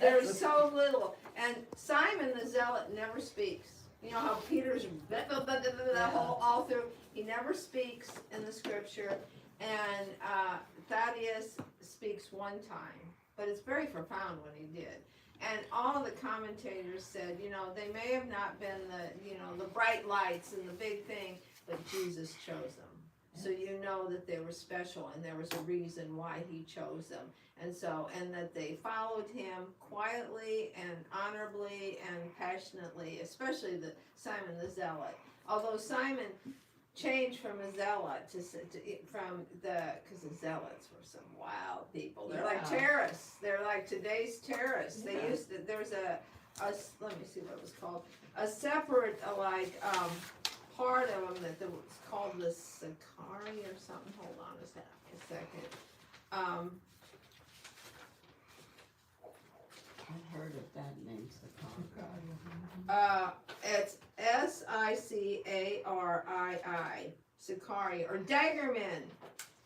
There's so little. And Simon the Zealot never speaks. You know how Peter's all through, he never speaks in the scripture. And Thaddeus speaks one time, but it's very profound when he did. And all the commentators said, you know, they may have not been the bright lights and the big thing, but Jesus chose them. So you know that they were special, and there was a reason why he chose them. And that they followed him quietly and honorably and passionately, especially Simon the Zealot. Although Simon changed from a zealot because the zealots were some wild people. They're like terrorists. They're like today's terrorists. They used to, there's a let me see what it was called, a separate part of them that was called the Sakari or something. Hold on a second. I've heard of that name, Sakari. It's Sicarii, Sakari, or Daggermen.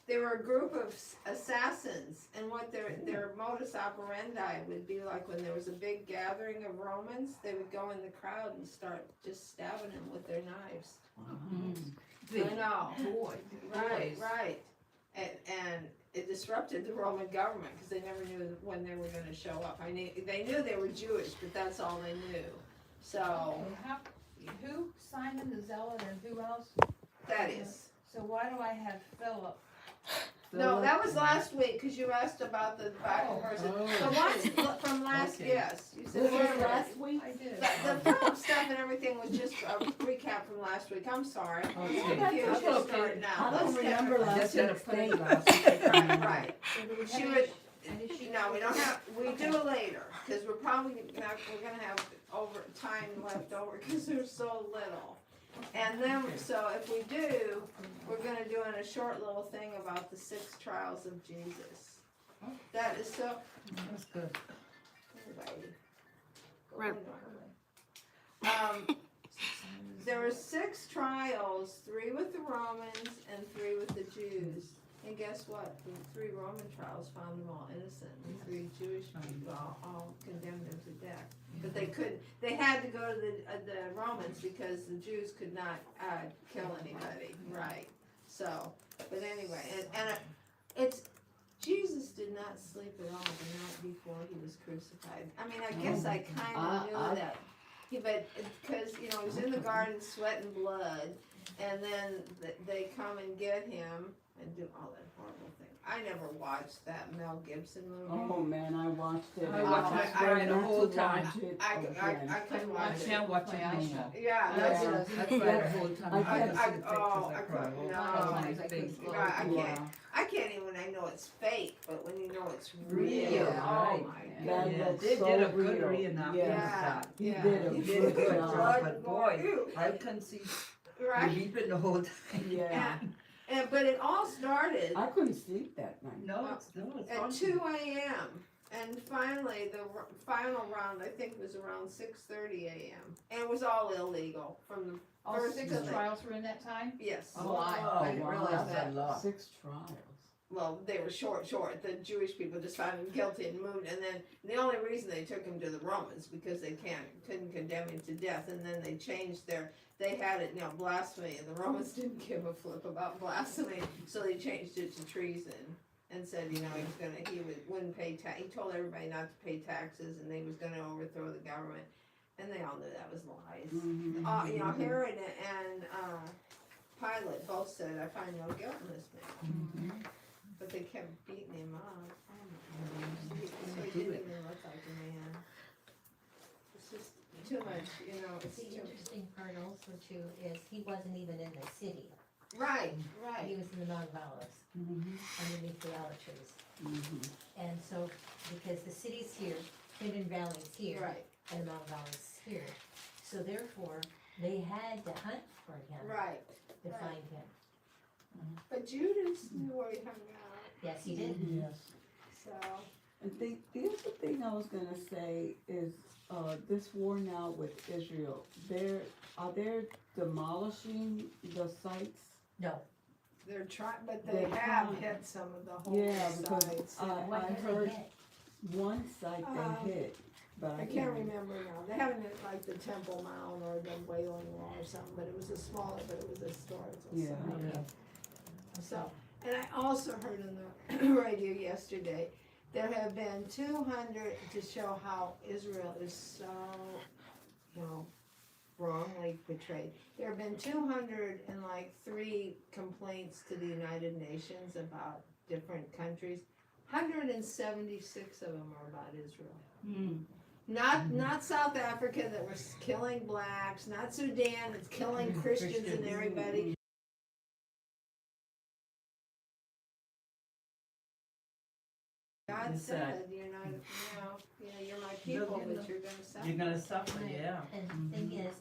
They were a group of assassins, and what their modus operandi would be like when there was a big gathering of Romans, they would go in the crowd and start just stabbing them with their knives. I know. Right. And it disrupted the Roman government because they never knew when they were going to show up. They knew they were Jewish, but that's all they knew. So who? Simon the Zealot and who else? that is. So why do I have Philip? No, that was last week because you asked about the Bible person. The ones from last, yes. You said This was last week? I did. The Philip stuff and everything was just a recap from last week. I'm sorry. Okay. Confused, just starting I now. don't remember last week's date. Right. So She would. No, we don't have. We do it later because we're probably we're gonna have time left over because there's so little. And then, so if we do, we're gonna do a short little thing about the 6 trials of Jesus. That is so. That's good. There were 6 trials, 3 with the Romans and 3 with the Jews. And guess what? The 3 Roman trials found them all innocent. The 3 Jewish people all condemned them to death. But they couldn't. They had to go to the Romans because the Jews could not kill anybody. Right. So, but anyway, and it's Jesus did not sleep at all the night before he was crucified. I mean, I guess I kind of knew that. But because he was in the garden sweating blood, and then they come and get him and do all that horrible thing. I never watched that Mel Gibson movie. Oh man, I watched it. I watched it the whole time. I couldn't watch I it. can't watch it no more. Yeah, That's why the whole time. I can't even when I know it's fake, but when you know it's real, Yeah, oh right. my God. That looks They so did a good real. reenactment of Yeah, that. He yeah. did a good job. But boy, I can see you Right? weeping the whole time. Yeah. But it all started I couldn't sleep that night. No, it's at 2 a.m. And finally, the final round, I think, was around 6:30 a.m. And it was all illegal from the All first 6 to the trials were in that time? yes. Oh, I didn't realize that's a lot. 6 trials. Well, they were short. The Jewish people just found him guilty and moved. And then the only reason they took him to the Romans because they couldn't condemn him to death. And then they changed they had it, blasphemy. And the Romans didn't give a flip about blasphemy. So they changed it to treason and said, he wouldn't pay tax. He told everybody not to pay taxes and he was going to overthrow the government. And they all knew that was lies. Mm-hmm. Herod and Pilate both said, I find no guilt in this man. Mm-hmm. But they kept beating him up. So he didn't even look like a man. It's just too much, it's The too interesting part also too is he wasn't even in the city. Right. He was in the Mount of Olives, Mm-hmm. underneath the olive trees. Mm-hmm. And so, because the city's here, Hidden Valley's here, Right. and the Mount of Olives is here. So therefore, they had to hunt for him Right. to right. find him. But Judas knew where he hung out. Yes, he did. Yes. So And the other thing I was gonna say is, this war now with Israel, are they demolishing the sites? No. they're trying, but they They're have trying. hit some of the holy Yeah, because sites. I What did heard, they get? one site they hit, but I can't remember now. They haven't hit like the Temple Mount or the Wailing Wall or something, but it was a smaller, but it was a historical Yeah. site. Yeah. So, and I also heard in the radio yesterday, there have been 200 to show how Israel is so, wrongly portrayed. There have been 203 complaints to the United Nations about different countries. 176 of them are about Israel. Mm. Not South Africa that was killing blacks, not Sudan that's killing Christians and everybody. God It's said, you're my people, but you're gonna suffer. You're gonna suffer, yeah. And the thing is,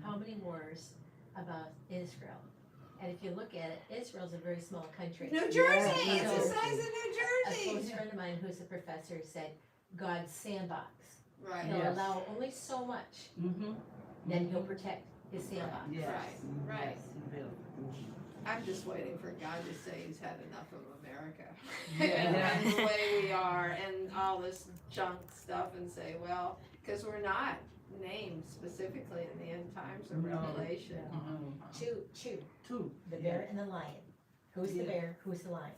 how many wars about Israel? And if you look at it, Israel's a very small country. New Jersey, Yeah. it's the size of New A Jersey. close friend of mine who's a professor said, God's sandbox. Right, He'll Yes. allow only so much, Mm-hmm. then he'll protect his sandbox. Yes. Right. Yes, he will. I'm just waiting for God to say he's had enough of America. Yeah. And the way we are and all this junk stuff and say, well, because we're not named specifically in the end times of No. Revelation. Two, Two. the bear and the lion. Who's the Yeah. bear, who's the lion?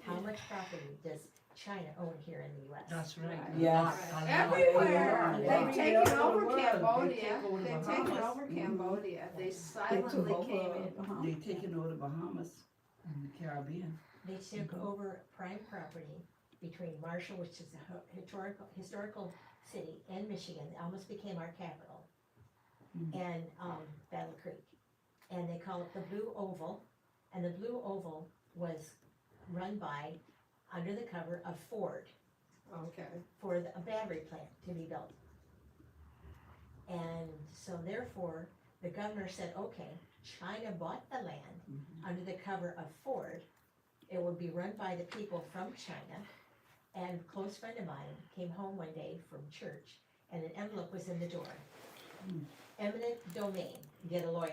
How much property does China own here in the US? That's right. Right. Yes. A lot. Everywhere, Yeah. they've taken Yeah. over World. They Cambodia, take over the they've taken Bahamas. over Cambodia, they They took silently over, came in. They taking over the Bahamas and the Caribbean. They took over prime property between Marshall, which is a historical city, and Michigan. It almost became our capital, Mhm. and Battle Creek. And they call it the Blue Oval. And the Blue Oval was run by, under the cover of Ford, Okay, for a battery plant to be built. And so therefore, the governor said, okay, China bought the land under the cover of Ford. It would be run by the people from China. And a close friend of mine came home one day from church and an envelope was in the door. Eminent domain, get a lawyer.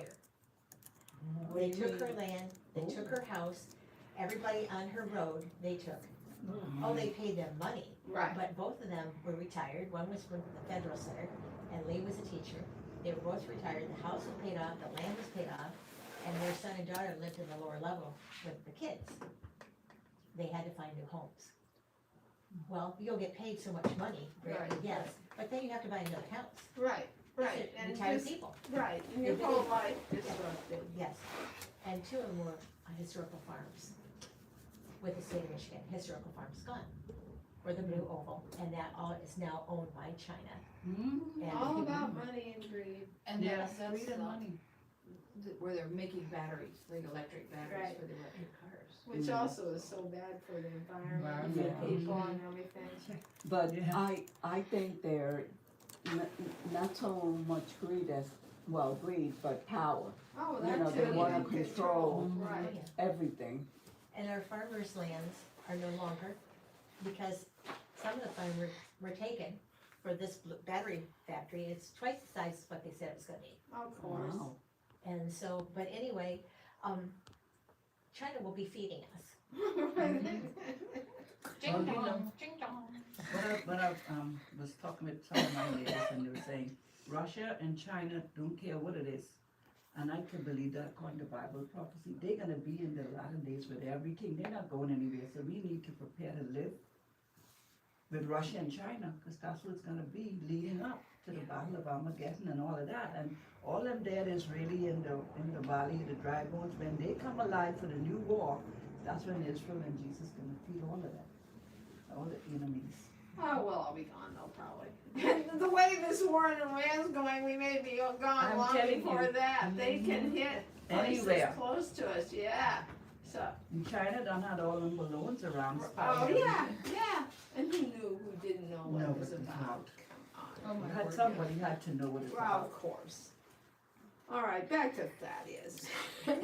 They took her land, they took her house, everybody on her road, they took. Oh, they paid them money. right, But both of them were retired. One was from the Federal Center, and Lee was a teacher. They were both retired. The house was paid off, the land was paid off, and their son and daughter lived in the lower level with the kids. They had to find new homes. Well, you'll get paid so much money, Right. yes, but then you have to buy another house. right, right, These are and retired just, people, right, and your whole life disrupted. yes. And two of them were historical farms with the state of Michigan. Historical farms gone, or the Blue Oval, and that all is now owned by China. Mm-hmm. And All people- about money and greed. And Yes, that's greed and money. where they're making batteries, like electric Right. batteries for the electric cars. Which also is so bad for the environment, Yeah. for people and everything. But Yeah. I think they're not so much greed as, well, greed, but power, Oh, You that know, too. they wanna and control. Oh, Right, yeah. everything. And our farmers' lands are no longer, because some of the farmers were taken for this battery factory. It's twice the size of what they said it was gonna be. of course. Wow. And so, but anyway, China will be feeding us. Ding Well, you dong, know- ding dong. When I was talking with some of my neighbors and they were saying, Russia and China don't care what it is. And I can believe that according to Bible prophecy, they're gonna be in the latter days with everything. They're not going anywhere, so we need to prepare to live with Russia and China, because that's what it's gonna be leading up to the Battle of Armageddon and all of that. And all them dead is really in the valley of the dry bones. When they come alive for the new war, that's when Israel and Jesus gonna feed all of them, all the enemies. Oh, we'll all be gone though, probably. The way this war in Iran's going, we may be gone I'm long telling before you. that. They can hit places Anywhere. close to us, yeah. So, And China done had all them balloons around. oh, spying yeah, everything. yeah. And who knew, who didn't know what No, it was but it's about? not. Come Oh on. my Had word, somebody had to know what it's Well, about. of course. All right, back to Thaddeus. All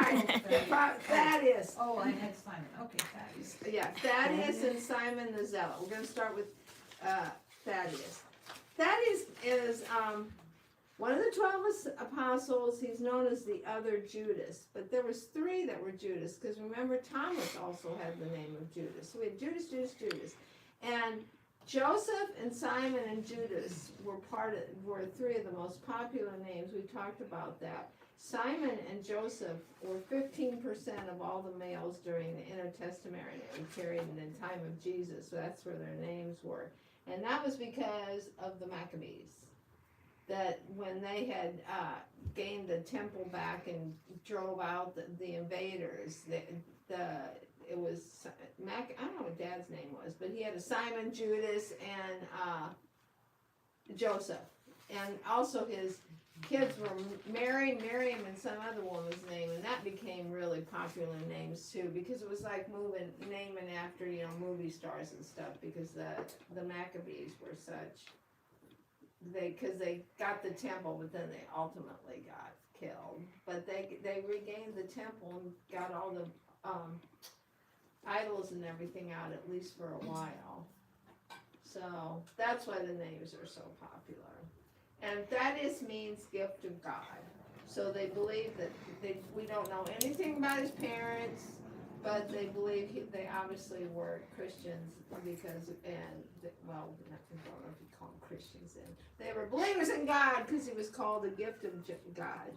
right, Thaddeus. Oh, I had Simon, okay, Thaddeus. Yeah, Thaddeus and Simon the Zealot. We're gonna start with Thaddeus. Thaddeus is one of the 12 apostles. He's known as the other Judas, but there was 3 that were Judas, because remember Thomas also had the name of Judas. So we had Judas, Judas, Judas. And Joseph and Simon and Judas were three of the most popular names. We talked about that. Simon and Joseph were 15% of all the males during the intertestamental period in the time of Jesus. So that's where their names were. And that was because of the Maccabees. That when they had gained the temple back and drove out the invaders, it was I don't know what Dad's name was, but he had a Simon, Judas, and Joseph, and also his kids were Mary, Miriam, and some other woman's name, and that became really popular names too, because it was like naming after movie stars and stuff, because the Maccabees were such. Because they got the temple, but then they ultimately got killed. But they regained the temple and got all the idols and everything out, at least for a while. So that's why the names are so popular. And Thaddeus means gift of God. So they believe that we don't know anything about his parents, but they believe they obviously were Christians because, I don't know if you call them Christians then. They were believers in God because he was called the gift of God.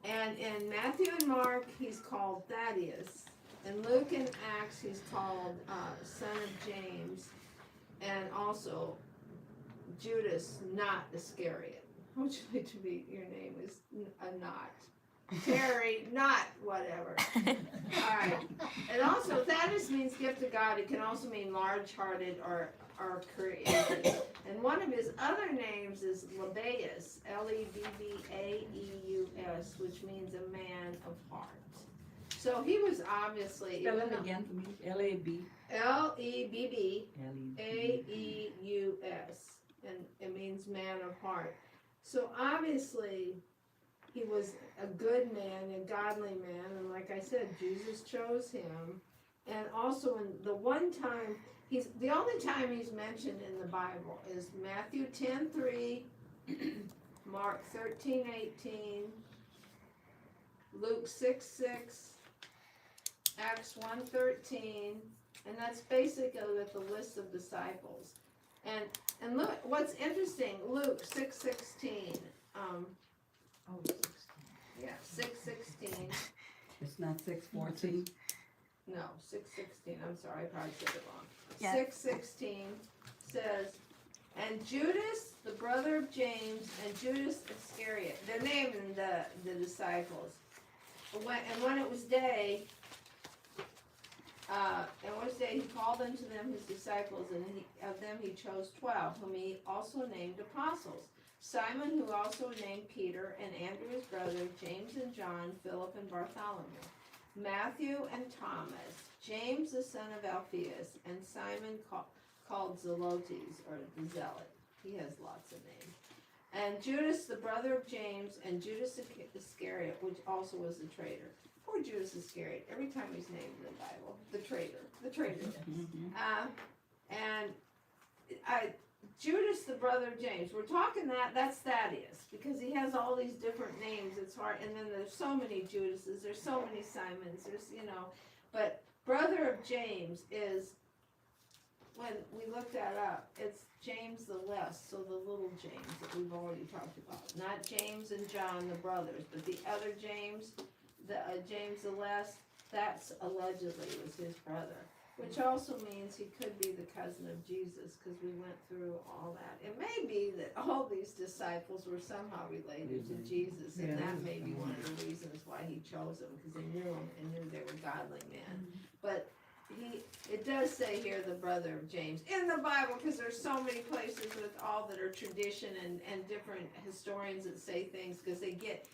And in Matthew and Mark, he's called Thaddeus. In Luke and Acts, he's called son of James. And also Judas, not Iscariot. How would you like to be, your name is a not. Terry, not whatever. Alright. And also, Thaddeus means gift of God. It can also mean large-hearted or creative. And one of his other names is Lebbaeus, Lebbaeus, which means a man of heart. So he was obviously... Spell it again for me. L-A-B. Lebbaeus. And it means man of heart. So obviously... he was a good man, a godly man, and like I said, Jesus chose him. And also, the only time he's mentioned in the Bible is Matthew 10:3, Mark 13:18, Luke 6:6, Acts 1:13, and that's basically with the list of disciples. And look, what's interesting, Luke 6:16. Oh, 16. Yeah, 6:16. It's not 6:14. No, 6:16. I'm sorry, I probably said it wrong. Yeah. 6:16 says, and Judas, the brother of James, and Judas Iscariot. They're naming the disciples. And when it was day, he called unto them his disciples, and of them he chose 12, whom he also named apostles. Simon, who also named Peter, and Andrew his brother, James and John, Philip and Bartholomew, Matthew and Thomas, James the son of Alphaeus, and Simon called Zelotes, or the Zealot. He has lots of names. And Judas, the brother of James, and Judas Iscariot, which also was the traitor. Poor Judas Iscariot, every time he's named in the Bible, the traitor. Judas, the brother of James. We're talking that's Thaddeus, because he has all these different names. It's hard, and then there's so many Judases, there's so many Simons, but brother of James is, when we looked that up, it's James the Less, so the little James that we've already talked about. Not James and John, the brothers, but the other James, James the Less, that's allegedly was his brother. Which also means he could be the cousin of Jesus, because we went through all that. It may be that all these disciples were somehow related to Jesus, and that may be one of the reasons why he chose them, because he knew them and knew they were godly men. But it does say here the brother of James in the Bible, because there's so many places with all that are tradition and different historians that say things, because they get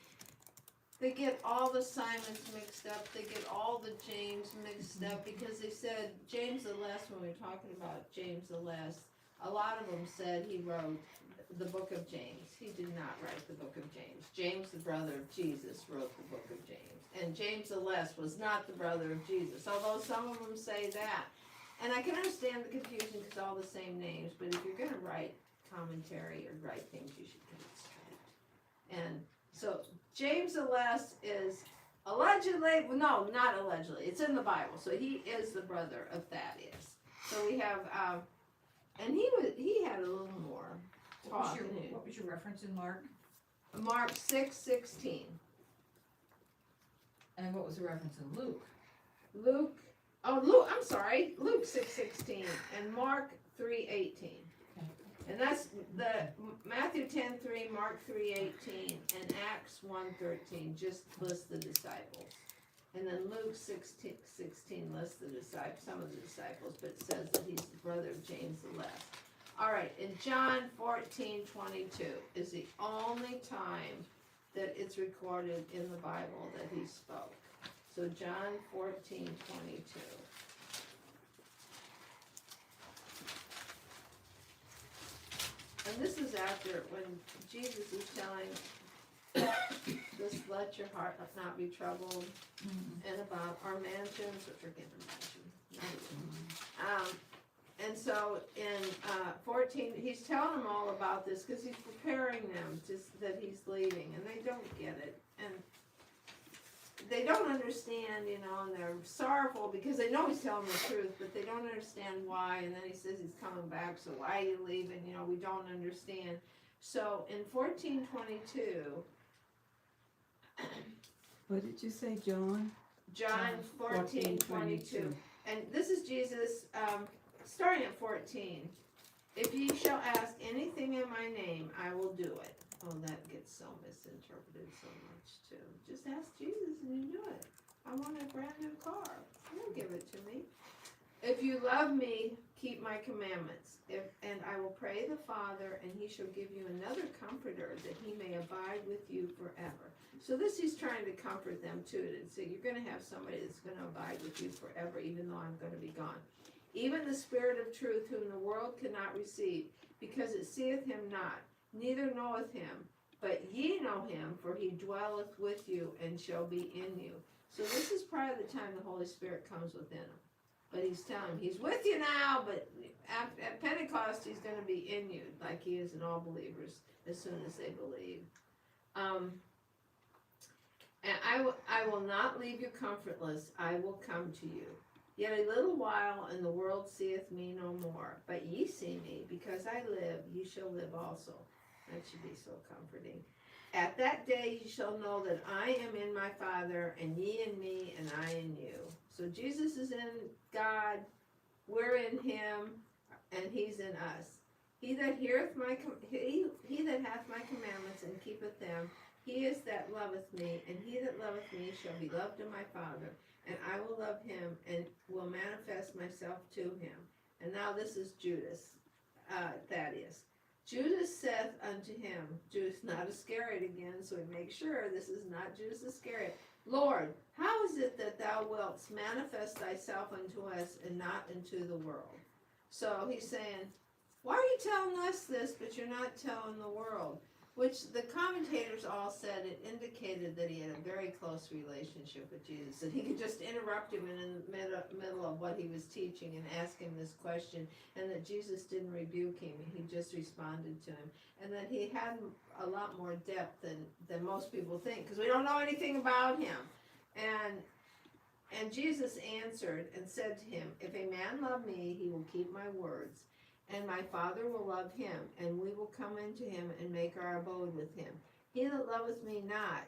all the Simons mixed up, they get all the James mixed up, because they said James the Less, when we were talking about James the Less, a lot of them said he wrote the book of James. He did not write the book of James. James, the brother of Jesus, wrote the book of James. And James the Less was not the brother of Jesus, although some of them say that. And I can understand the confusion, because all the same names, but if you're going to write commentary or write things, you should get it straight. And so James the Less is allegedly, no, not allegedly, it's in the Bible, so he is the brother of Thaddeus. So we have And he had a little more talk in it. What was your reference in Mark? Mark 6:16. And what was the reference in Luke? Luke, I'm sorry, Luke 6:16 and Mark 3:18. And that's the Matthew 10:3, Mark 3:18, and Acts 1:13 just list the disciples. And then Luke 6:16 lists the disciples, some of the disciples, but it says that he's the brother of James the Less. All right, and John 14:22 is the only time that it's recorded in the Bible that he spoke. So John 14:22. And this is after when Jesus is telling, just let your heart not be troubled, and about our mansions, which are getting mentioned. And so in 14, he's telling them all about this because he's preparing them that he's leaving, and they don't get it, and they don't understand, you know, and they're sorrowful because they know he's telling the truth, but they don't understand why. And then he says he's coming back, so why are you leaving? You know, we don't understand. So in 14:22. What did you say, John? John 14:22. And this is Jesus, starting at 14. If ye shall ask anything in my name, I will do it. Oh, that gets so misinterpreted so much too. Just ask Jesus and you do it. I want a brand new car. He'll give it to me. If you love me, keep my commandments. And I will pray the Father, and he shall give you another comforter, that he may abide with you forever. So this he's trying to comfort them too, to say you're going to have somebody that's going to abide with you forever, even though I'm going to be gone. Even the Spirit of truth, whom the world cannot receive, because it seeth him not, neither knoweth him. But ye know him, for he dwelleth with you, and shall be in you. So this is prior to the time the Holy Spirit comes within him. But he's telling him, he's with you now, but at Pentecost, he's going to be in you, like he is in all believers, as soon as they believe. And I will not leave you comfortless, I will come to you. Yet a little while, and the world seeth me no more. But ye see me, because I live, ye shall live also. That should be so comforting. At that day ye shall know that I am in my Father, and ye in me, and I in you. So Jesus is in God, we're in him, and he's in us. He that hath my commandments and keepeth them, he is that loveth me, and he that loveth me shall be loved of my Father, and I will love him, and will manifest myself to him. And now this is Judas, Thaddeus. Judas saith unto him, Judas not Iscariot again, so we make sure this is not Judas Iscariot. Lord, how is it that thou wilt manifest thyself unto us, and not unto the world? So he's saying, why are you telling us this, but you're not telling the world? Which the commentators all said it indicated that he had a very close relationship with Jesus, that he could just interrupt him in the middle of what he was teaching and ask him this question, and that Jesus didn't rebuke him, he just responded to him, and that he had a lot more depth than most people think, because we don't know anything about him. And Jesus answered and said to him, if a man love me, he will keep my words. And my Father will love him, and we will come into him and make our abode with him. He that loveth me not,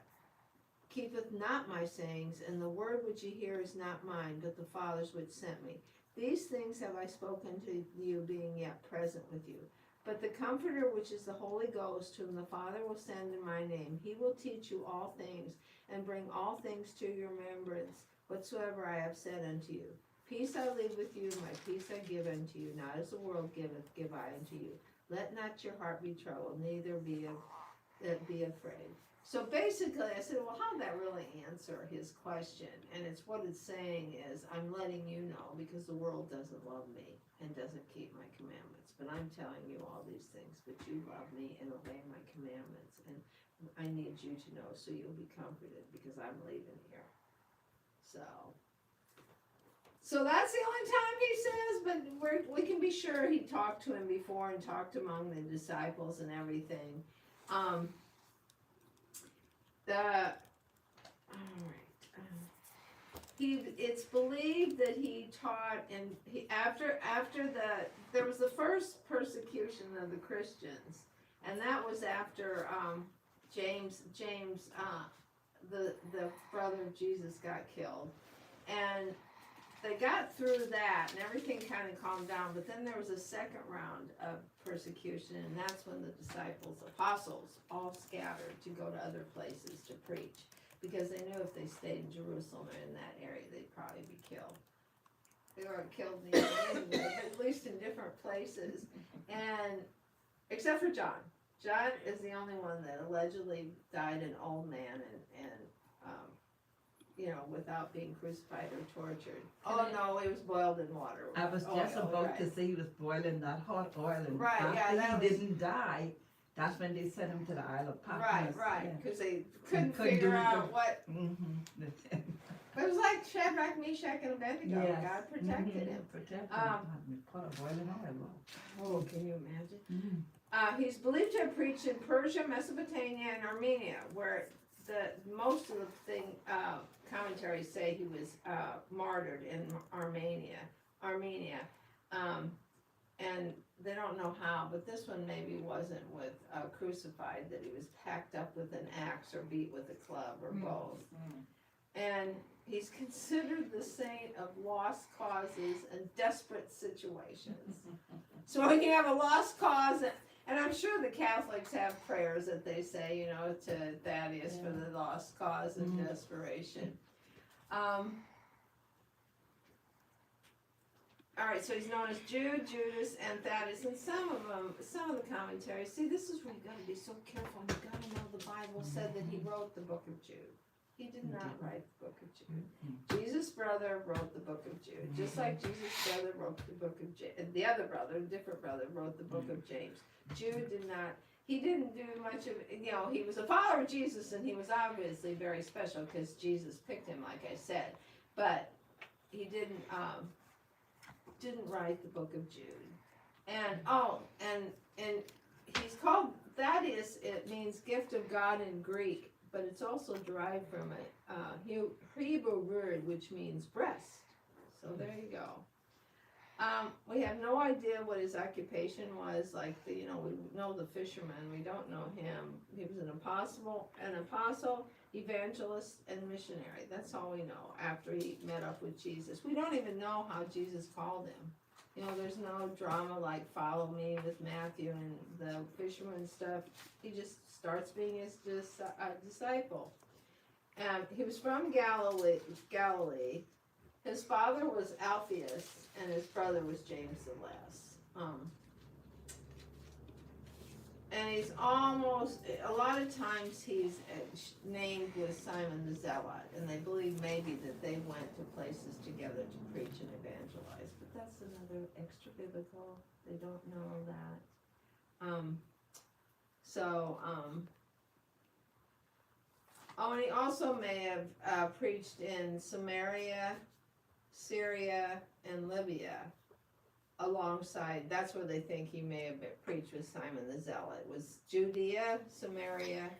keepeth not my sayings, and the word which ye hear is not mine, but the Father's which sent me. These things have I spoken to you, being yet present with you. But the Comforter, which is the Holy Ghost, whom the Father will send in my name, he will teach you all things, and bring all things to your remembrance, whatsoever I have said unto you. Peace I leave with you, my peace I give unto you. Not as the world giveth, give I unto you. Let not your heart be troubled, neither be afraid. So basically, I said, well, how did that really answer his question? And it's what it's saying is, I'm letting you know, because the world doesn't love me and doesn't keep my commandments. But I'm telling you all these things, but you love me and obey my commandments. And I need you to know, so you'll be comforted, because I'm leaving here. So that's the only time he says, but we can be sure he talked to him before and talked among the disciples and everything. it's believed that he taught, and after there was the first persecution of the Christians, and that was after James, the brother of Jesus, got killed, and they got through that, and everything kind of calmed down. But then there was a second round of persecution, and that's when the apostles, all scattered to go to other places to preach, because they knew if they stayed in Jerusalem or in that area, they'd probably be killed. They weren't killed in the end, but at least in different places, and except for John. John is the only one that allegedly died an old man and without being crucified or tortured. Oh no, he was boiled in water. I was just about right. to say he was boiling that hot oil, and Right, yeah, after that he was- didn't die, that's when they sent him to the Isle of Patmos. Right, because they couldn't couldn't figure do it out for- what. Mm-hmm. It was like Shadrach, Meshach, and Abednego. God protected him. Protected Um, him. Pot of boiling oil. Oh, can you imagine? Mm-hmm. He's believed to have preached in Persia, Mesopotamia, and Armenia, where most of the commentaries say he was martyred in Armenia, and they don't know how, but this one maybe wasn't with crucified, that he was packed up with an axe or beat with a club or both. And he's considered the saint of lost causes and desperate situations. So when you have a lost cause, and I'm sure the Catholics have prayers that they say, to Thaddeus for the lost cause and desperation. All right, so he's known as Jude, Judas, and Thaddeus, and some of the commentaries. See, this is where you got to be so careful. You got to know the Bible said that he wrote the book of Jude. He did not write the book of Jude. Jesus' brother wrote the book of Jude, just like Jesus' brother wrote the book of James. The other brother, a different brother, wrote the book of James. Jude did not. He didn't do much of. He was a follower of Jesus, and he was obviously very special because Jesus picked him, like I said. But he didn't write the book of Jude. And he's called Thaddeus. It means gift of God in Greek, but it's also derived from a Hebrew word which means breast. So there you go. We have no idea what his occupation was. We know the fisherman. We don't know him. He was an apostle, evangelist, and missionary. That's all we know after he met up with Jesus. We don't even know how Jesus called him. There's no drama like Follow Me with Matthew and the fisherman stuff. He just starts being his disciple. He was from Galilee. His father was Alphaeus, and his brother was James the Less. And he's a lot of times he's named with Simon the Zealot, and they believe maybe that they went to places together to preach and evangelize, but that's another extra biblical. They don't know that. And he also may have preached in Samaria, Syria, and Libya alongside. That's where they think he may have preached with Simon the Zealot. It was Judea, Samaria,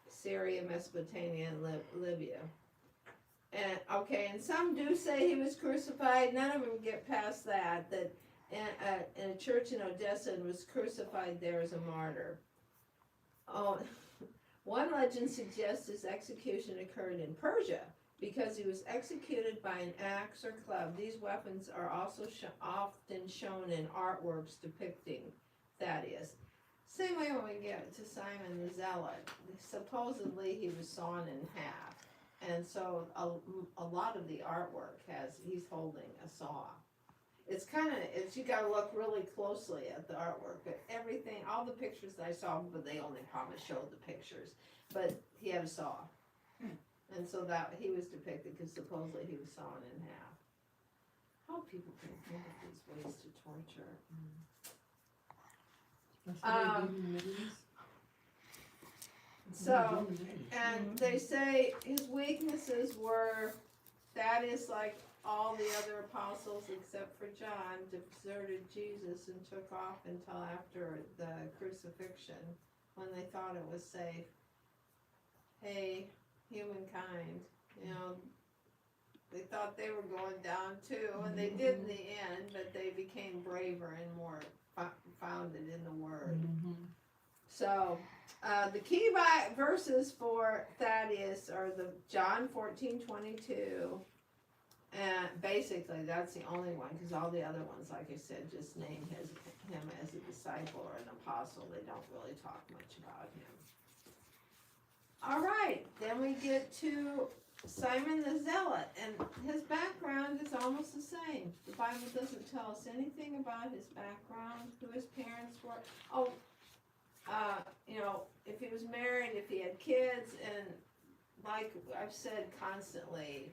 Syria, Mesopotamia, and Libya. And some do say he was crucified. None of them get past that in a church in Odessa and was crucified there as a martyr. One legend suggests his execution occurred in Persia because he was executed by an axe or club. These weapons are also often shown in artworks depicting Thaddeus. Same way when we get to Simon the Zealot. Supposedly he was sawn in half. And so a lot of the artwork he's holding a saw. You gotta look really closely at the artwork, but all the pictures that I saw, but they only probably showed the pictures, but he had a saw. And so that he was depicted because supposedly he was sawn in half. How people can think of these ways to torture. That's what they do in the Middle East. So, and they say his weaknesses were Thaddeus, like all the other apostles except for John, deserted Jesus and took off until after the crucifixion when they thought it was safe. Hey, humankind, they thought they were going down too, and they did in the end, but they became braver and more founded in the Word. So, the key verses for Thaddeus are the John 14:22. And basically, that's the only one, because all the other ones, like I said, just name him as a disciple or an apostle. They don't really talk much about him. All right, then we get to Simon the Zealot, and his background is almost the same. The Bible doesn't tell us anything about his background, who his parents were. Oh, if he was married, if he had kids, and like I've said constantly,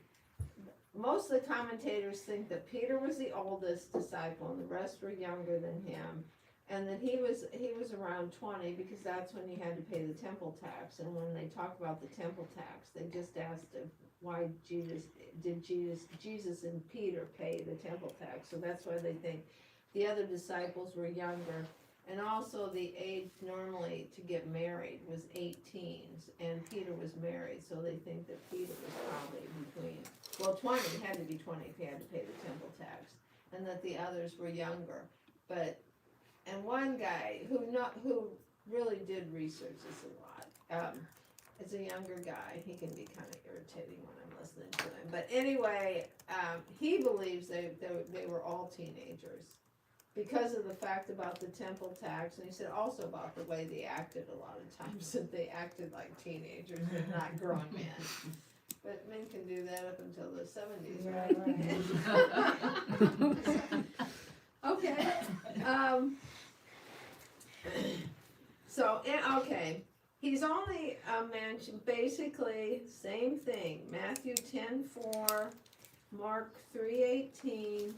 most of the commentators think that Peter was the oldest disciple and the rest were younger than him, and that he was around 20 because that's when you had to pay the temple tax. And when they talk about the temple tax, they just asked why Jesus and Peter pay the temple tax. So that's why they think the other disciples were younger. And also the age normally to get married was 18, and Peter was married, so they think that Peter was probably between, 20, it had to be 20 if he had to pay the temple tax, and that the others were younger. And one guy who really did research this a lot, is a younger guy. He can be kind of irritating when I'm listening to him. But anyway, he believes they were all teenagers, because of the fact about the temple tax, and he said also about the way they acted a lot of times, that they acted like teenagers and not grown men. But men can do that up until the 70s, right? Okay. Okay. He's only mentioned basically same thing. Matthew 10:4, Mark 3:18.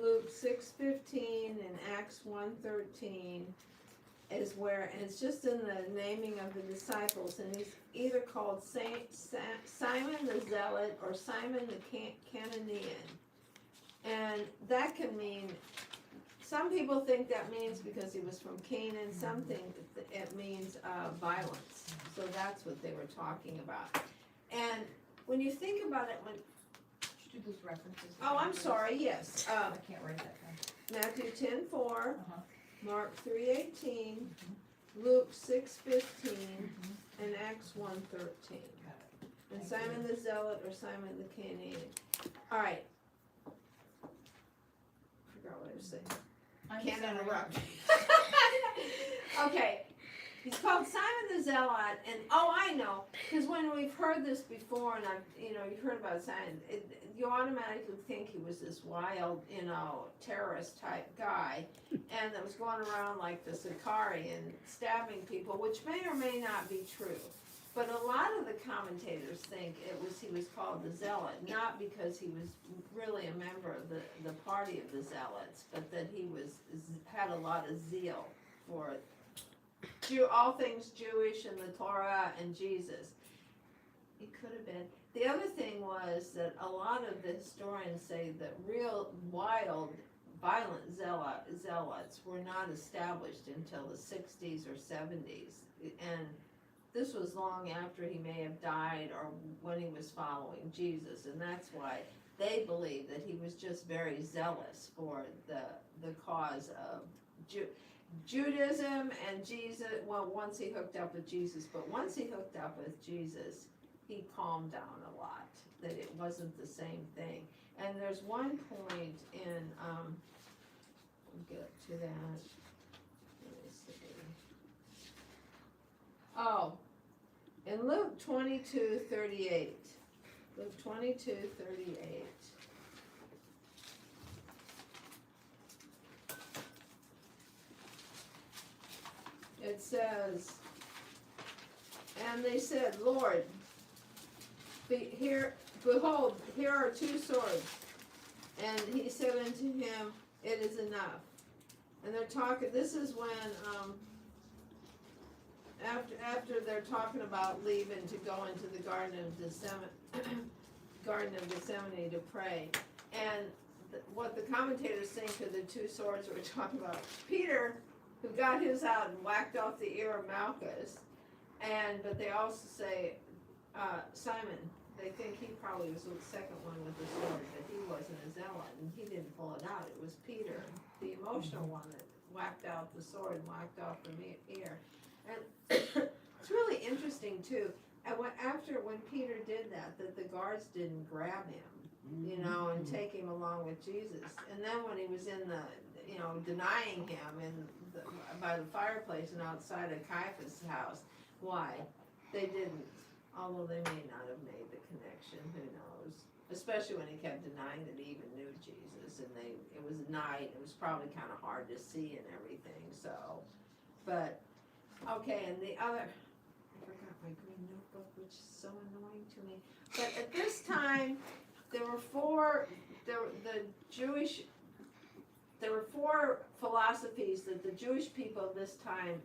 Luke 6:15 and Acts 1:13 is where, and it's just in the naming of the disciples, and he's either called Simon the Zealot or Simon the Cananean, and that can mean, some people think that means because he was from Canaan, some think it means violence, so that's what they were talking about. And when you think about it, Do those references. oh, I'm sorry, yes. I can't write that down. Matthew 10:4, Uh-huh. Mark 3:18, Luke 6:15, and Acts 1:13. Got it. And Thank Simon the Zealot or Simon the Cananean. All right. Forgot what I was saying. Can't interrupt. Okay. He's called Simon the Zealot, and I know, because when we've heard this before, and you've heard about Simon, you automatically think he was this wild, terrorist type guy, and that was going around like the Sicarii and stabbing people, which may or may not be true. But a lot of the commentators think he was called the Zealot, not because he was really a member of the party of the Zealots, but that he had a lot of zeal for all things Jewish and the Torah and Jesus. He could have been. The other thing was that a lot of the historians say that real wild, violent zealots were not established until the 60s or 70s. And this was long after he may have died or when he was following Jesus. And that's why they believe that he was just very zealous for the cause of Judaism and Jesus. Well, once he hooked up with Jesus, but once he hooked up with Jesus, he calmed down a lot, that it wasn't the same thing. And there's one point in, we'll get to that. Let me see. Oh, in Luke 22:38. Luke 22:38. It says, and they said, Lord, behold, here are 2 swords. And he said unto him, it is enough. And they're talking, this is when, after they're talking about leaving to go into the Garden of Gethsemane to pray. And what the commentators think of the 2 swords we're talking about, Peter, who got his out and whacked off the ear of Malchus, but they also say, Simon, they think he probably was the second one with the sword, but he wasn't a zealot, and he didn't pull it out. It was Peter, the emotional one, that whacked out the sword and whacked off the ear. And it's really interesting too. And when Peter did that, the guards didn't grab him, you know, and take him along with Jesus. And then when he was in the, you know, denying him by the fireplace and outside of Caiaphas' house, why? They didn't, although they may not have made the connection, who knows? Especially when he kept denying that he even knew Jesus, and it was night, it was probably kind of hard to see and everything, so. But, okay, and the other, I forgot my green notebook, which is so annoying to me. But at this time, there were four philosophies that the Jewish people of this time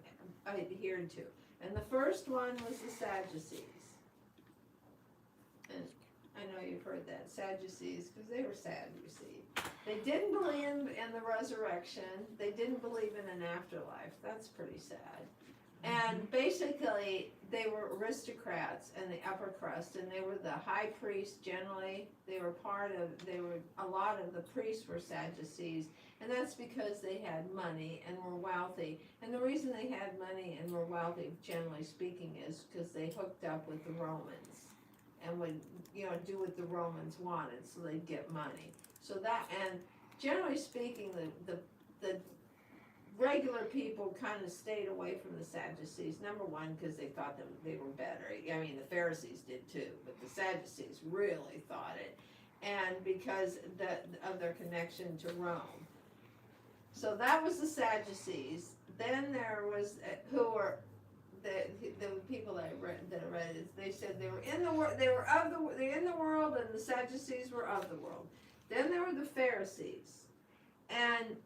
adhered to. And the first one was the Sadducees. And I know you've heard that, Sadducees, because they were sad, you see. They didn't believe in the resurrection. They didn't believe in an afterlife. That's pretty sad. And basically, they were aristocrats and the upper crust, and they were the high priest generally. A lot of the priests were Sadducees, and that's because they had money and were wealthy. And the reason they had money and were wealthy, generally speaking, is because they hooked up with the Romans and would, you know, do what the Romans wanted, so they'd get money. So that, and generally speaking, the regular people kind of stayed away from the Sadducees. Number one, because they thought they were better. I mean, the Pharisees did too, but the Sadducees really thought it. And because of their connection to Rome. So that was the Sadducees. Then there was, who were, the people that I read it, they said they were in the world, they're in the world, and the Sadducees were of the world. Then there were the Pharisees. And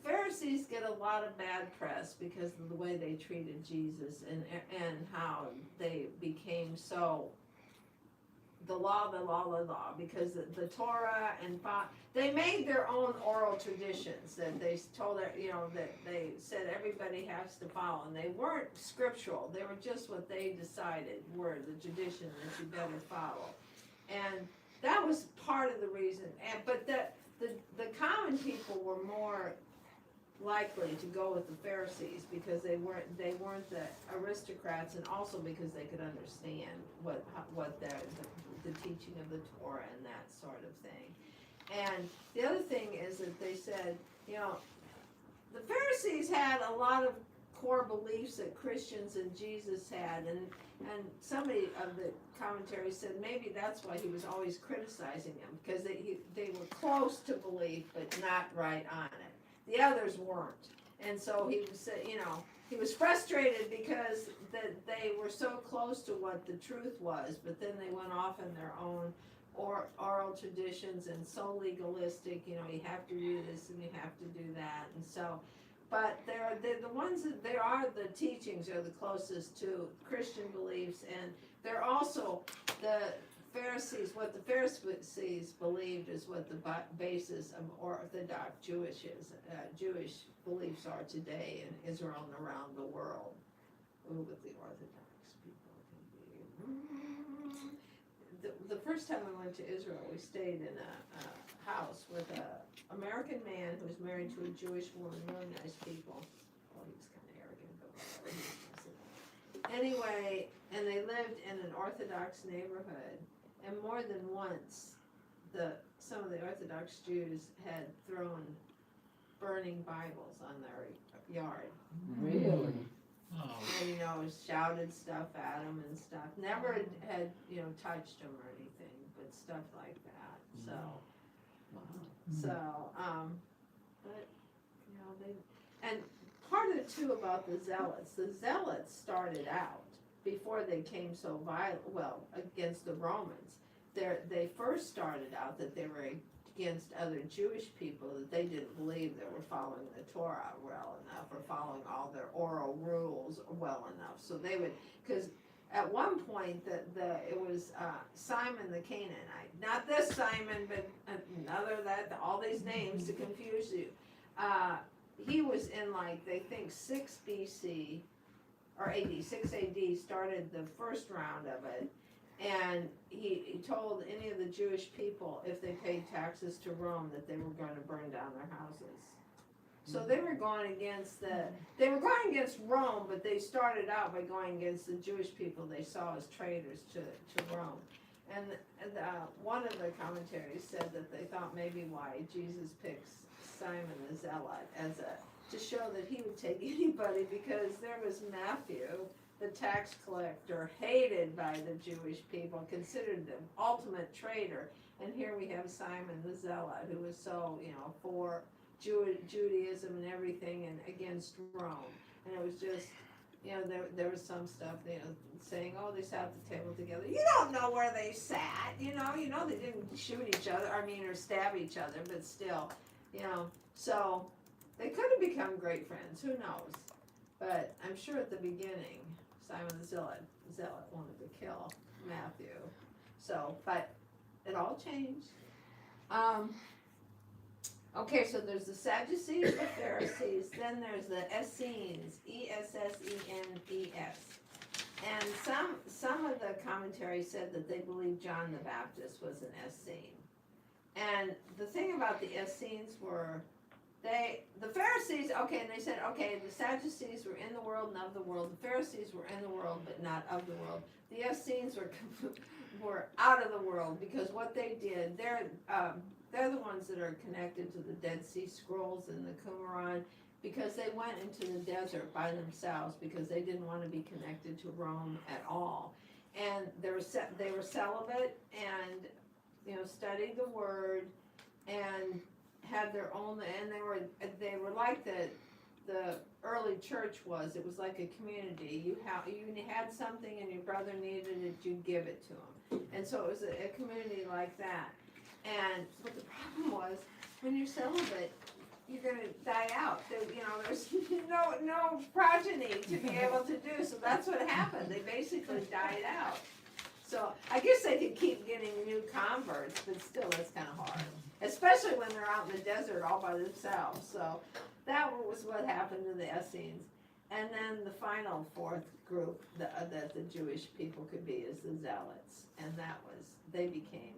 Pharisees get a lot of bad press because of the way they treated Jesus and how they became so the law, because the Torah and they made their own oral traditions that they told, you know, that they said everybody has to follow, and they weren't scriptural. They were just what they decided were the tradition that you better follow, and that was part of the reason. But the common people were more likely to go with the Pharisees because they weren't the aristocrats, and also because they could understand what the teaching of the Torah and that sort of thing. And the other thing is that they said, you know, the Pharisees had a lot of core beliefs that Christians and Jesus had, and somebody of the commentary said maybe that's why he was always criticizing them, because they were close to belief but not right on it. The others weren't, and so he was, you know, he was frustrated because that they were so close to what the truth was, but then they went off in their own oral traditions and so legalistic. You know, you have to do this and you have to do that, and so. But they're the ones that they are the teachings are the closest to Christian beliefs, and they're also the Pharisees. What the Pharisees believed is what the basis of Orthodox Jewish beliefs are today in Israel and around the world. Ooh, with the Orthodox people can be. The first time I went to Israel, we stayed in a house with an American man who was married to a Jewish woman, really nice people. Well, he was kind of arrogant, but whatever. Anyway, and they lived in an Orthodox neighborhood, and more than once, some of the Orthodox Jews had thrown burning Bibles on their yard. Really? And, you know, shouted stuff at them and stuff. Never had, you know, touched them or anything, but stuff like that. So, but, you know, and part of it too about the Zealots started out, before they came so violent, against the Romans. They first started out that they were against other Jewish people, that they didn't believe they were following the Torah well enough or following all their oral rules well enough. So they would, because at one point it was Simon the Canaanite, not this Simon, but another all these names to confuse you. He was in they think 6 BC or AD, 6 AD started the first round of it. And he told any of the Jewish people, if they paid taxes to Rome, that they were going to burn down their houses. So they were going against Rome, but they started out by going against the Jewish people they saw as traitors to Rome. And one of the commentaries said that they thought maybe why Jesus picks Simon the Zealot to show that he would take anybody, because there was Matthew, the tax collector, hated by the Jewish people, considered the ultimate traitor. And here we have Simon the Zealot, who was so, for Judaism and everything and against Rome. And it was just, there was some stuff, saying, oh, they sat at the table together. You don't know where they sat, they didn't shoot each other, or stab each other, but still, so they could have become great friends, who knows? But I'm sure at the beginning, Simon the Zealot wanted to kill Matthew. So, but it all changed. Okay, so there's the Sadducees, the Pharisees, then there's the Essenes, Essenes. And some of the commentaries said that they believed John the Baptist was an Essene. And the thing about the Essenes were, the Pharisees, and they said, the Sadducees were in the world and of the world. The Pharisees were in the world but not of the world. The Essenes were out of the world, because what they did, they're the ones that are connected to the Dead Sea Scrolls and the Qumran, because they went into the desert by themselves because they didn't want to be connected to Rome at all. And they were celibate and, studied the Word and had their own, and they were like the early church was. It was like a community. You had something and your brother needed it, you'd give it to him. And so it was a community like that. And what the problem was, when you're celibate, you're going to die out. There's no progeny to be able to do. So that's what happened. They basically died out. So I guess they could keep getting new converts, but still, that's kind of hard. Especially when they're out in the desert all by themselves. So that was what happened to the Essenes. And then the final fourth group that the Jewish people could be is the Zealots. And they became,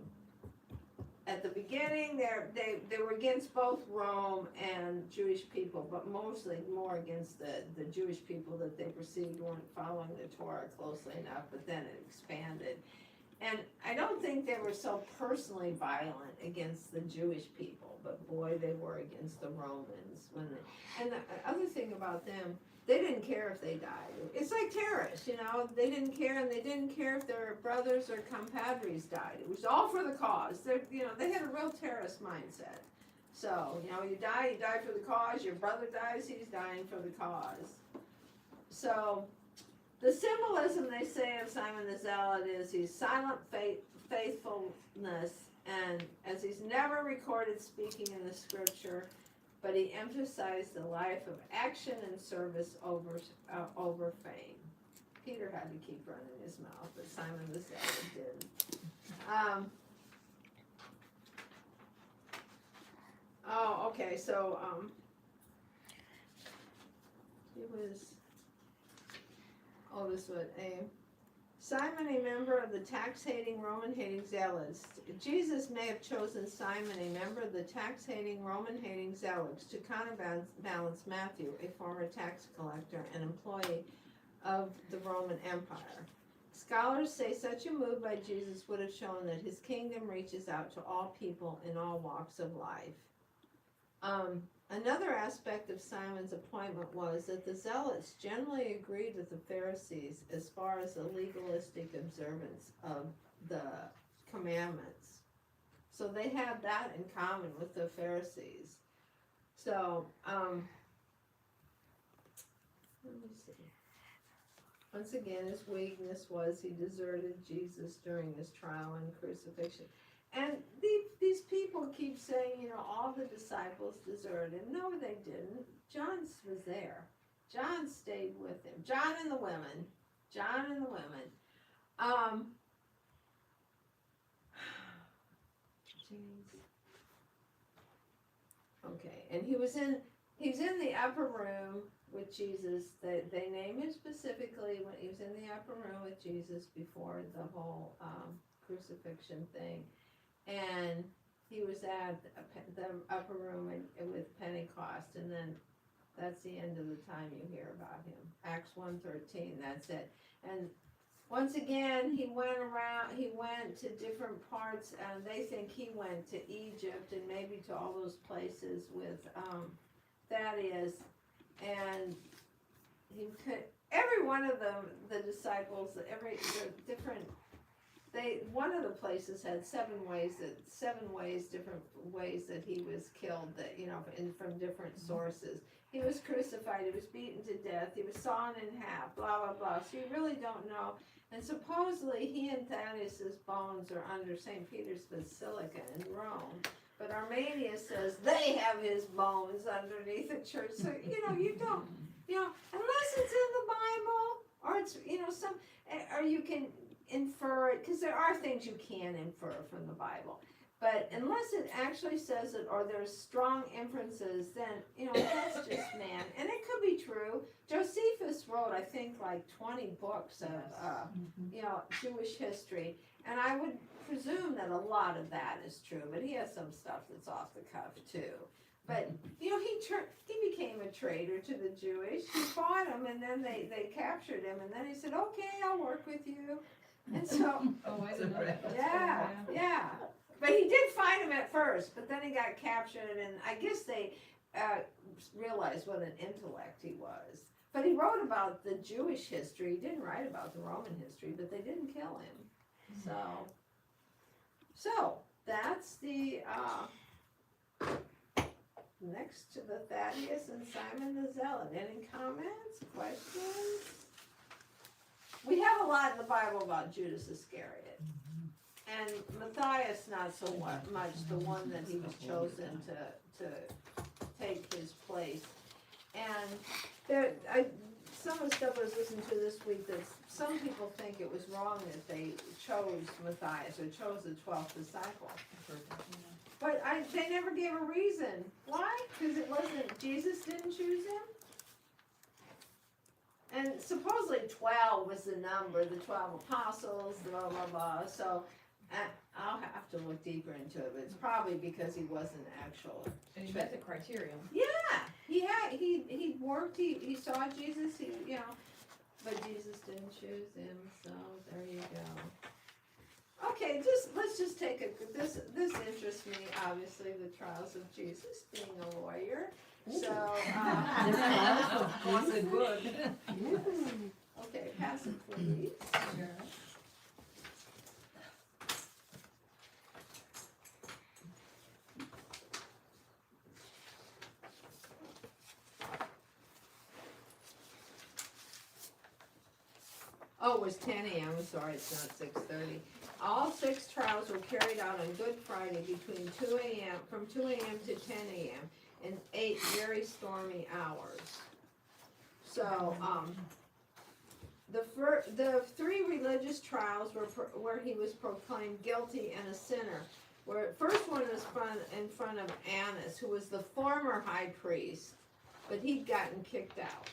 at the beginning, they were against both Rome and Jewish people, but mostly more against the Jewish people that they perceived weren't following the Torah closely enough, but then it expanded. And I don't think they were so personally violent against the Jewish people, but boy, they were against the Romans. And the other thing about them, they didn't care if they died. It's like terrorists, they didn't care, and they didn't care if their brothers or compadres died. It was all for the cause. They had a real terrorist mindset. So, you die for the cause. Your brother dies, he's dying for the cause. So, the symbolism, they say, of Simon the Zealot is he's silent faithfulness, and as he's never recorded speaking in the scripture, but he emphasized the life of action and service over fame. Peter had to keep running his mouth, but Simon the Zealot didn't. So it was. This was Simon, a member of the tax-hating, Roman-hating Zealots. Jesus may have chosen Simon, a member of the tax-hating, Roman-hating Zealots, to counterbalance Matthew, a former tax collector and employee of the Roman Empire. Scholars say such a move by Jesus would have shown that his kingdom reaches out to all people in all walks of life. Another aspect of Simon's appointment was that the Zealots generally agreed with the Pharisees as far as the legalistic observance of the commandments. So they had that in common with the Pharisees. So, let me see. Once again, his weakness was he deserted Jesus during his trial and crucifixion. And these people keep saying, all the disciples deserted. No, they didn't. John was there. John stayed with him. John and the women. Okay, and he was in the upper room with Jesus. They name him specifically when he was in the upper room with Jesus before the whole crucifixion thing. And he was at the upper room with Pentecost, and then that's the end of the time you hear about him. Acts 1:13, that's it. And once again, he went to different parts, and they think he went to Egypt and maybe to all those places with Thaddeus, and he could, every one of the disciples, the different, one of the places had different ways that he was killed, that, from different sources. He was crucified, he was beaten to death, he was sawn in half, blah, blah, blah. So you really don't know. And supposedly he and Thaddeus' bones are under St. Peter's Basilica in Rome. But Arminius says they have his bones underneath the church. So, you don't, unless it's in the Bible, or it's, or you can infer it, because there are things you can infer from the Bible. But unless it actually says it, or there's strong inferences, then, that's just man. And it could be true. Josephus wrote, I think, like 20 books of, Jewish history. And I would presume that a lot of that is true, but he has some stuff that's off the cuff, too. But, he became a traitor to the Jewish. He fought them, and then they captured him, and then he said, okay, I'll work with you. And so, Oh, I didn't know that. yeah. But he did fight him at first, but then he got captured, and I guess they realized what an intellect he was. But he wrote about the Jewish history. He didn't write about the Roman history, but they didn't kill him. So that's the next to the Thaddeus and Simon the Zealot. Any comments, questions? We have a lot in the Bible about Judas Iscariot. And Matthias, not so much, the one that he was chosen to take his place. And some of the stuff I was listening to this week, that some people think it was wrong that they chose Matthias or chose the 12th disciple. But they never gave a reason. Why? Because it wasn't, Jesus didn't choose him? And supposedly 12 was the number, the 12 apostles, blah, blah, blah. So I'll have to look deeper into it, but it's probably because he wasn't actual. And he met the criteria. Yeah, he worked, he saw Jesus, but Jesus didn't choose him, so there you go. Okay, let's just take this interests me, obviously, the trials of Jesus, being a lawyer. So, Of course it would. okay, pass it please. Sure. Oh, it was 10 a.m. I'm sorry, it's not 6:30. All 6 trials were carried out on Good Friday between 2 a.m. from 2 a.m. to 10 a.m. in 8 very stormy hours. So, the 3 religious trials were where he was proclaimed guilty and a sinner. Where first one was in front of Annas, who was the former high priest, but he'd gotten kicked out.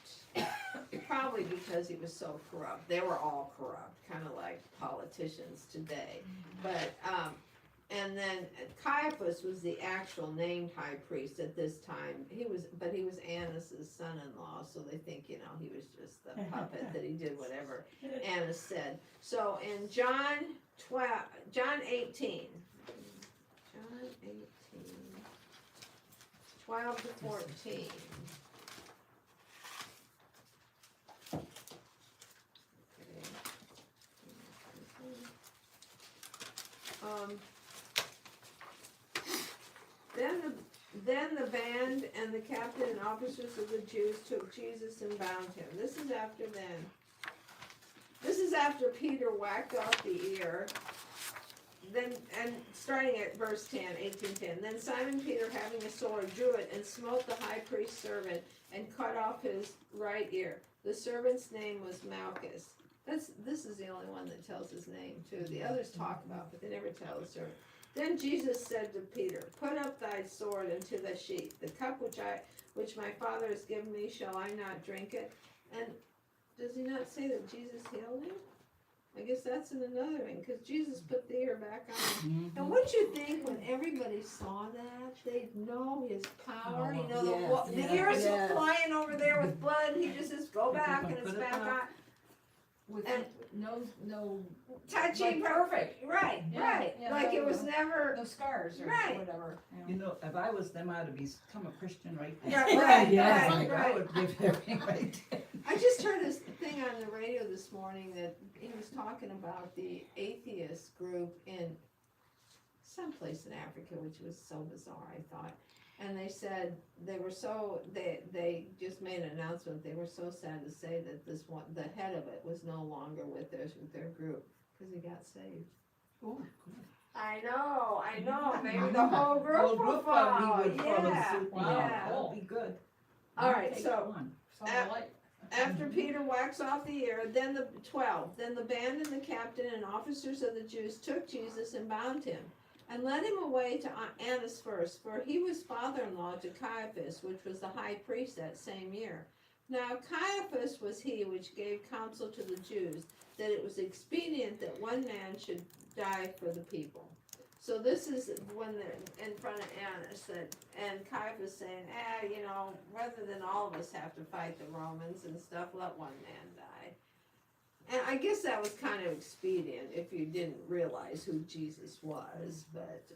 Probably because he was so corrupt. They were all corrupt, kind of like politicians today. But and then Caiaphas was the actual named high priest at this time. He was Annas' son-in-law, so they think he was just the puppet that he did whatever Annas said. So in John 18, 12 to 14. Then the band and the captain and officers of the Jews took Jesus and bound him. This is after then. This is after Peter whacked off the ear. Then, and starting at verse 10, 18:10. Then Simon Peter, having a sword, drew it and smote the high priest's servant and cut off his right ear. The servant's name was Malchus. This is the only one that tells his name too. The others talk about, but they never tell the servant. Then Jesus said to Peter, "Put up thy sword into the sheath. The cup which which my Father has given me, shall I not drink it? And does he not say that Jesus healed him? I guess that's in another one, because Jesus put the ear back on. And wouldn't you think when everybody saw that, they'd know his power? You know, Yes, the yes, ears yes. were flying over there with blood, he just says, go back, and it's Put it back back. on. With And- no, Touching, like perfect, right, Yeah, right, yeah, like it was no. never, no scars or Right. whatever. You know, if I was them, I'd become a Christian right there. Yeah, right, Yeah. right, I right. would give everything right there. I just heard this thing on the radio this morning that he was talking about the atheist group in someplace in Africa, which was so bizarre, I thought. And they said they were so, they just made an announcement, they were so sad to say that this one, the head of it was no longer with their group, cause he got saved. Oh, cool. I know, maybe the whole group Whole will group follow, probably would follow yeah, suit. Wow. yeah. That'll be good. Alright, Take so one. So I like, after Peter waxed off the ear, then the 12, then the band and the captain and officers of the Jews took Jesus and bound him, and led him away to Annas first, for he was father-in-law to Caiaphas, which was the high priest that same year. Now Caiaphas was he which gave counsel to the Jews, that it was expedient that one man should die for the people. So this is when they're in front of Annas, and Caiaphas saying, you know, rather than all of us have to fight the Romans and stuff, let one man die. And I guess that was kind of expedient if you didn't realize who Jesus was, but,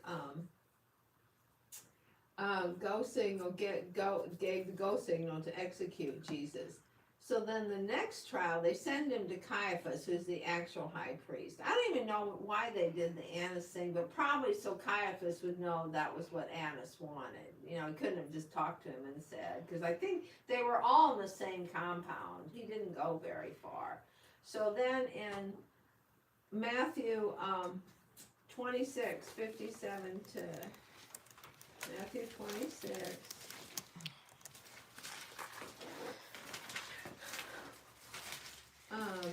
go signal, gave the go signal to execute Jesus. So then the next trial, they send him to Caiaphas, who's the actual high priest. I don't even know why they did the Annas thing, but probably so Caiaphas would know that was what Annas wanted. You know, he couldn't have just talked to him and said, because I think they were all in the same compound. He didn't go very far. So then in Matthew 26:57 to Matthew 26. Um,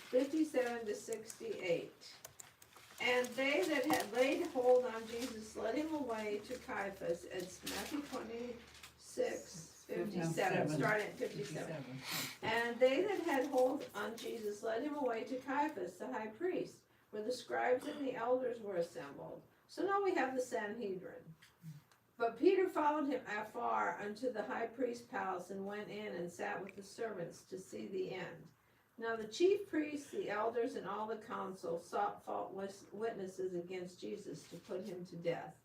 57 to 68. And they that had laid hold on Jesus led him away to Caiaphas. It's Matthew 26, 57, starting at 57. And they that had hold on Jesus led him away to Caiaphas, the high priest, where the scribes and the elders were assembled. So now we have the Sanhedrin. But Peter followed him afar unto the high priest's palace, and went in and sat with the servants to see the end. Now the chief priests, the elders, and all the council sought false witnesses against Jesus to put him to death,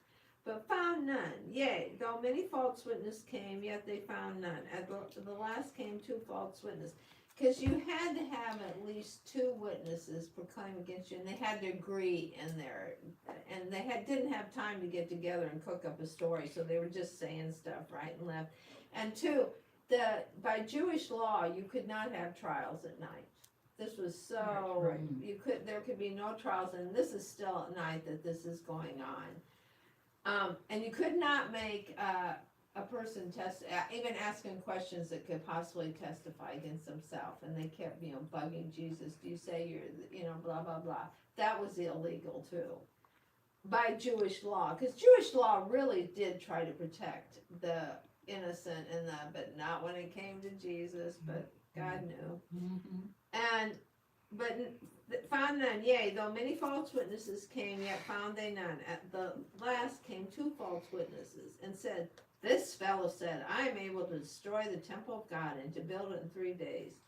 but found none. Yea, though many false witnesses came, yet they found none. At the last came 2 false witnesses. Because you had to have at least 2 witnesses proclaim against you, and they had to agree in there, and they didn't have time to get together and cook up a story, so they were just saying stuff right and left. And 2, by Jewish law, you could not have trials at night. This was so, Right. there could be no trials, and this is still at night that this is going on. And you could not make a person even asking questions that could possibly testify against themselves, and they kept, bugging Jesus. Do you say you're, blah, blah, blah. That was illegal too, by Jewish law, because Jewish law really did try to protect the innocent but not when it came to Jesus, but God knew. But found none, yea, though many false witnesses came, yet found they none. At the last came 2 false witnesses, and said, this fellow said, I am able to destroy the temple of God, and to build it in 3 days.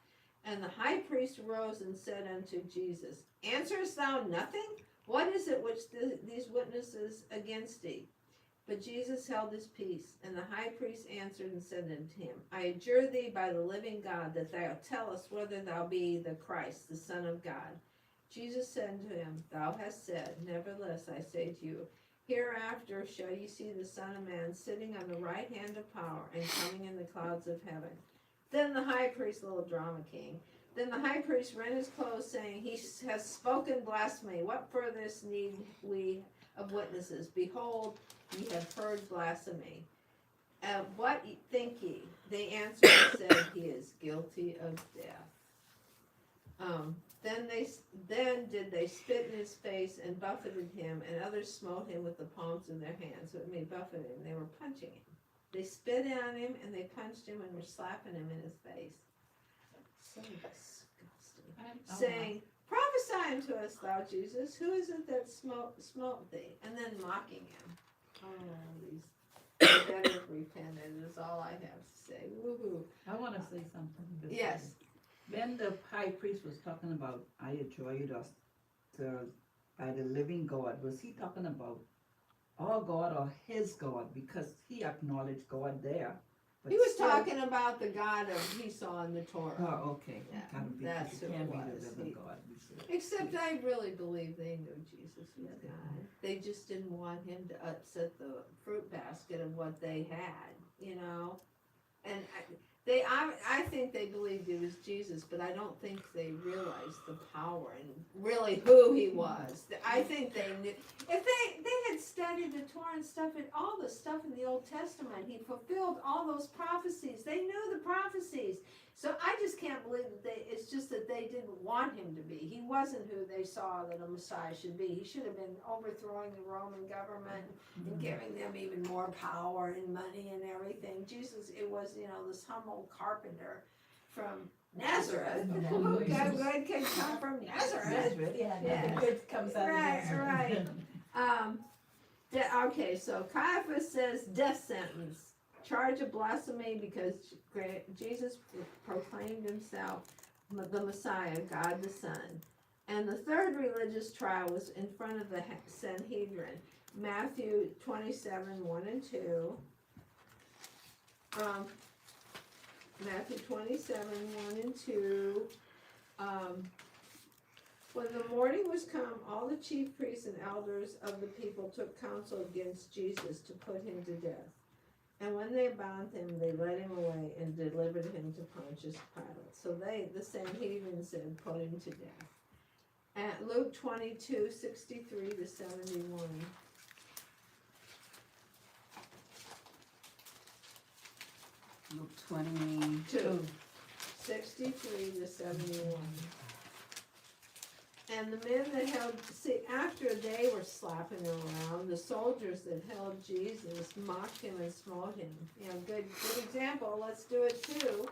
And the high priest arose and said unto Jesus, answerest thou nothing? What is it which these witnesses against thee? But Jesus held his peace, and the high priest answered and said unto him, I adjure thee by the living God, that thou tell us whether thou be the Christ, the Son of God. Jesus said to him, thou hast said, nevertheless I say to you, hereafter shall ye see the Son of Man sitting on the right hand of power, and coming in the clouds of heaven. Then the high priest, little drama king, then the high priest rent his clothes, saying, he has spoken blasphemy. What furthest need we of witnesses? Behold, ye have heard blasphemy. What think ye? They answered and said, he is guilty of death. Then did they spit in his face and buffeted him, and others smote him with the palms of their hands. So it made buffeting him. They were punching him. They spit on him and they punched him and were slapping him in his face. So disgusting. Saying, prophesy unto us, thou Jesus, who is it that smote thee? And then mocking him. Oh, these better have repented is all I have to say. Woohoo. I wanna say something. before Yes. you- When the high priest was talking about, I enjoyed us by the living God, was he talking about our God or his God? Because he acknowledged God there. but He was still- talking about the God he saw in the Torah. Oh, okay. Yeah, Gotta be, that's it who can't it be the was. living He- God. we said. Except I really believe they knew Jesus was God. They just didn't want him to upset the fruit basket of what they had, you know? And I think they believed it was Jesus, but I don't think they realized the power and really who he was. I think they knew. If they had studied the Torah and stuff and all the stuff in the Old Testament, he fulfilled all those prophecies. They knew the prophecies. So I just can't believe that it's just that they didn't want him to be. He wasn't who they saw that a Messiah should be. He should have been overthrowing the Roman government and giving them even more power and money and everything. Jesus, it was, this humble carpenter from Nazareth. Who good can come from Nazareth? Yeah, Yeah. nothing good comes out of this. Right. Okay, so Caiaphas says death sentence. Charge of blasphemy because Jesus proclaimed himself the Messiah, God the Son. And the third religious trial was in front of the Sanhedrin. Matthew 27, 1 and 2. Matthew 27, 1 and 2. When the morning was come, all the chief priests and elders of the people took counsel against Jesus to put him to death. And when they bound him, they led him away and delivered him to Pontius Pilate. So the Sanhedrin said, put him to death. At Luke 22, 63 to 71. Luke 22. 63 to 71. And the men that held, after they were slapping him around, the soldiers that held Jesus mocked him and smote him. Good example, let's do it too.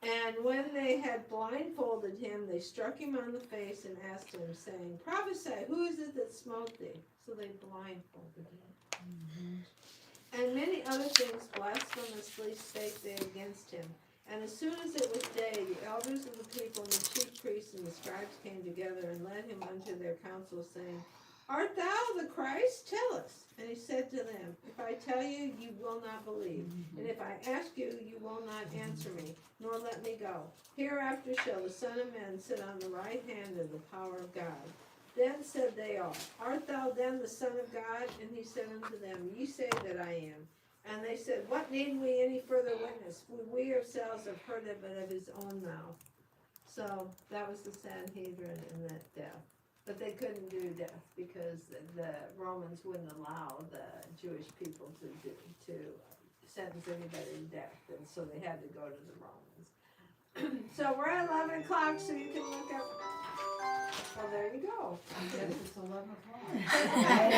And when they had blindfolded him, they struck him on the face and asked him, saying, prophesy, who is it that smote thee? So they blindfolded him. And many other things blasphemously spake they against him. And as soon as it was day, the elders of the people and the chief priests and the scribes came together and led him unto their council, saying, art thou the Christ? Tell us. And he said to them, if I tell you, you will not believe. And if I ask you, you will not answer me, nor let me go. Hereafter shall the Son of Man sit on the right hand of the power of God. Then said they all, art thou then the Son of God? And he said unto them, ye say that I am. And they said, what need we any further witness? We ourselves have heard it, but of his own mouth. So that was the Sanhedrin and that death. But they couldn't do death because the Romans wouldn't allow the Jewish people to sentence anybody to death. And so they had to go to the Romans. So we're at 11 o'clock, so you can look up. Well, there you go. I guess it's 11 o'clock.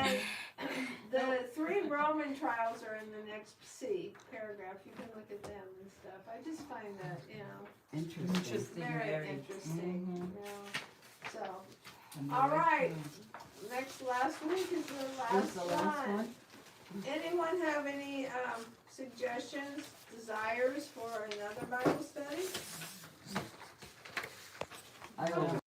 And the 3 Roman trials are in the next paragraph. You can look at them and stuff. I just find that, Interesting. very interesting. So, And the all rest- right. last week is the What's the last one? Anyone have any suggestions, desires for another Bible study? I